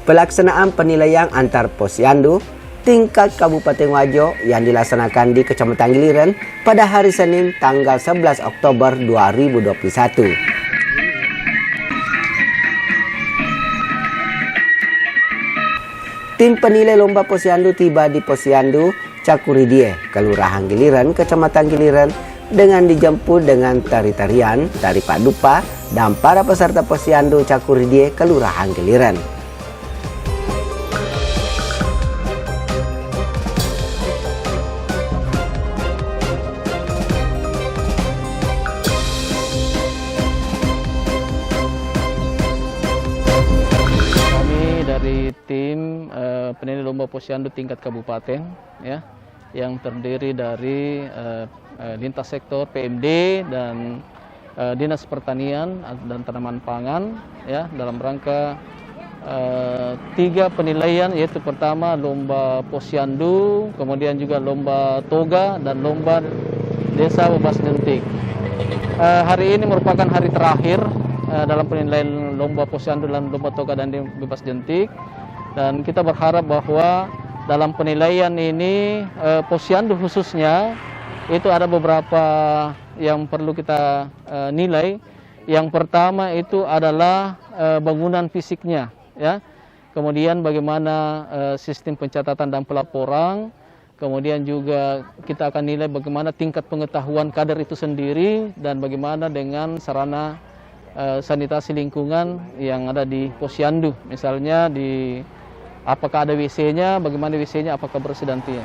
Pelaksanaan penilaian antar posyandu tingkat Kabupaten Wajo yang dilaksanakan di Kecamatan Giliran pada hari Senin tanggal 11 Oktober 2021. Tim penilai lomba posyandu tiba di Posyandu Cakuridie, Kelurahan Giliran, Kecamatan Giliran dengan dijemput dengan tari-tarian, tari padupa, dan para peserta Posyandu Cakuridie, Kelurahan Giliran. Dari tim penilai lomba posyandu tingkat kabupaten, ya, yang terdiri dari lintas sektor PMD dan Dinas Pertanian dan Tanaman Pangan, ya, dalam rangka 3 penilaian, yaitu pertama lomba posyandu, kemudian juga lomba toga dan lomba desa bebas jentik. Hari ini merupakan hari terakhir dalam penilaian lomba posyandu dan lomba toga dan bebas jentik, dan kita berharap bahwa dalam penilaian ini posyandu khususnya itu ada beberapa yang perlu kita nilai. Yang pertama itu adalah bangunan fisiknya, ya, kemudian bagaimana sistem pencatatan dan pelaporan, kemudian juga kita akan nilai bagaimana tingkat pengetahuan kader itu sendiri dan bagaimana dengan sarana sanitasi lingkungan yang ada di posyandu, misalnya apakah ada WC-nya, bagaimana WC-nya, apakah bersih dan tidak.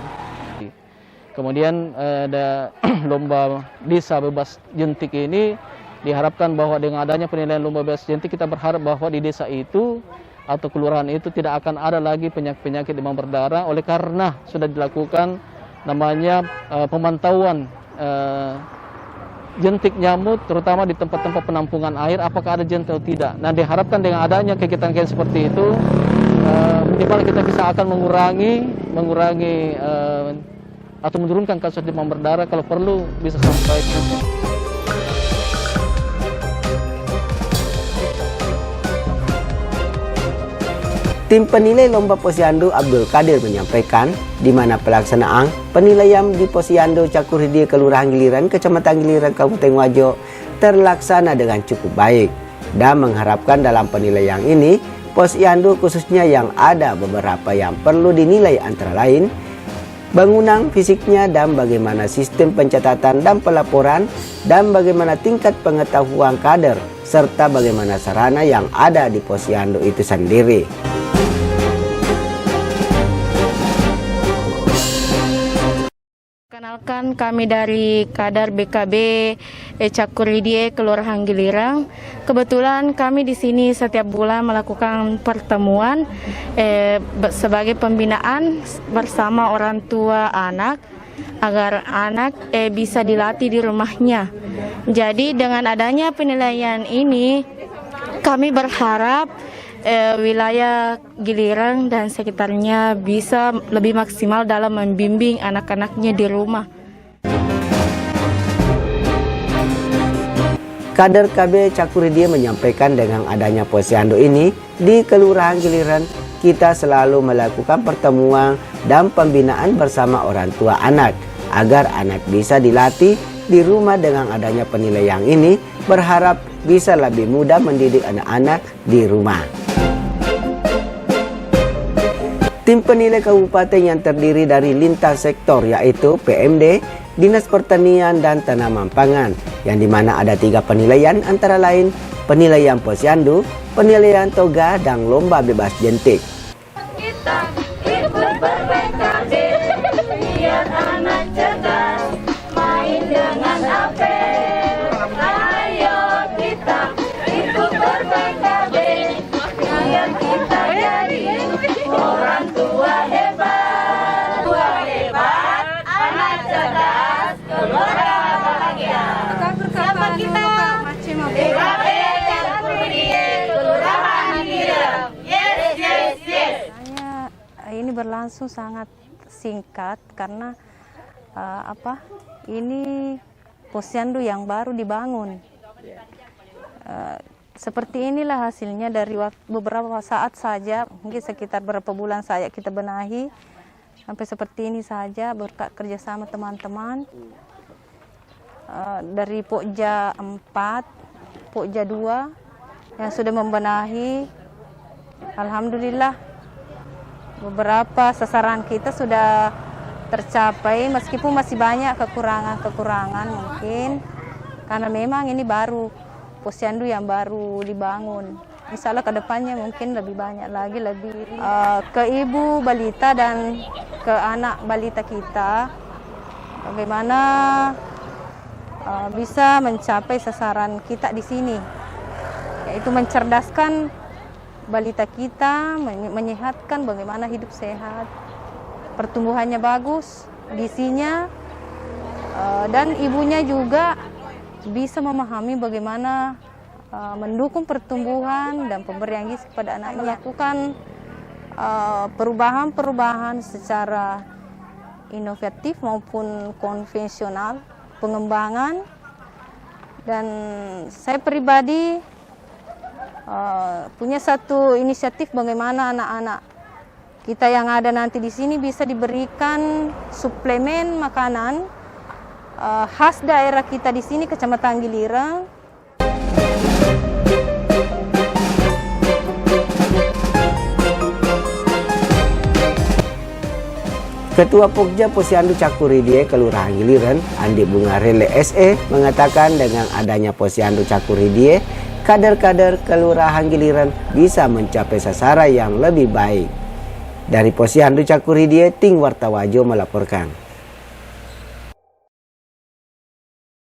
Kemudian ada lomba desa bebas jentik ini, diharapkan bahwa dengan adanya penilaian lomba bebas jentik, kita berharap bahwa di desa itu atau kelurahan itu tidak akan ada lagi penyakit demam berdarah, oleh karena sudah dilakukan namanya pemantauan jentik nyamuk, terutama di tempat-tempat penampungan air, apakah ada jentik atau tidak. Nah, diharapkan dengan adanya kegiatan-kegiatan seperti itu, minimal kita bisa akan mengurangi atau menurunkan kasus demam berdarah, kalau perlu bisa sampai. Tim penilai lomba posyandu Abdul Qadir menyampaikan di mana pelaksanaan penilaian di Posyandu Cakuridie, Kelurahan Giliran, Kecamatan Giliran, Kabupaten Wajo terlaksana dengan cukup baik, dan mengharapkan dalam penilaian ini posyandu khususnya yang ada beberapa yang perlu dinilai, antara lain bangunan fisiknya dan bagaimana sistem pencatatan dan pelaporan, dan bagaimana tingkat pengetahuan kader, serta bagaimana sarana yang ada di posyandu itu sendiri. Perkenalkan, kami dari Kadar BKB Cakuridie, Kelurahan Giliran. Kebetulan kami di sini setiap bulan melakukan pertemuan sebagai pembinaan bersama orang tua anak, agar anak bisa dilatih di rumahnya. Jadi dengan adanya penilaian ini, kami berharap wilayah Giliran dan sekitarnya bisa lebih maksimal dalam membimbing anak-anaknya di rumah. Kader KB Cakuridie menyampaikan dengan adanya posyandu ini di Kelurahan Giliran, kita selalu melakukan pertemuan dan pembinaan bersama orang tua anak agar anak bisa dilatih di rumah. Dengan adanya penilaian ini, berharap bisa lebih mudah mendidik anak-anak di rumah. Tim penilai kabupaten yang terdiri dari lintas sektor, yaitu PMD, Dinas Pertanian dan Tanaman Pangan, yang dimana ada 3 penilaian, antara lain penilaian posyandu, penilaian toga, dan lomba bebas jentik. Kita ikut ber-PKB, biar anak cerdas, main dengan apel. Ayo kita ikut ber-PKB, biar kita jadi orang tua hebat. Tua hebat, anak cerdas, keluarga bahagia. Siapa kita? BKB Cakuridie, Kelurahan Giliran. Yes, yes, yes. Ini berlangsung sangat singkat karena ini posyandu yang baru dibangun. Seperti inilah hasilnya dari beberapa saat saja, mungkin sekitar beberapa bulan saja kita benahi. Sampai seperti ini saja berkat kerjasama teman-teman. Dari Pokja 4, Pokja 2 yang sudah membenahi. Alhamdulillah beberapa sasaran kita sudah tercapai meskipun masih banyak kekurangan-kekurangan mungkin. Karena memang ini baru posyandu yang baru dibangun. Insya Allah ke depannya mungkin lebih banyak lagi, ke ibu balita dan ke anak balita kita, bagaimana bisa mencapai sasaran kita di sini, yaitu mencerdaskan balita kita, menyehatkan bagaimana hidup sehat, pertumbuhannya bagus, gizinya, dan ibunya juga bisa memahami bagaimana mendukung pertumbuhan dan pemberian gizi kepada anak, melakukan perubahan-perubahan secara inovatif maupun konvensional, pengembangan. Dan saya pribadi punya satu inisiatif bagaimana anak-anak kita yang ada nanti di sini bisa diberikan suplemen makanan khas daerah kita di sini, Kecamatan Gilirang. Ketua Pokja Posyandu Cakuridie Kelurahan Giliran, Andi Bungarele SE, mengatakan dengan adanya Posyandu Cakuridie, kader-kader Kelurahan Giliran bisa mencapai sasaran yang lebih baik. Dari Posyandu Cakuridie, Ting Wartawajo melaporkan.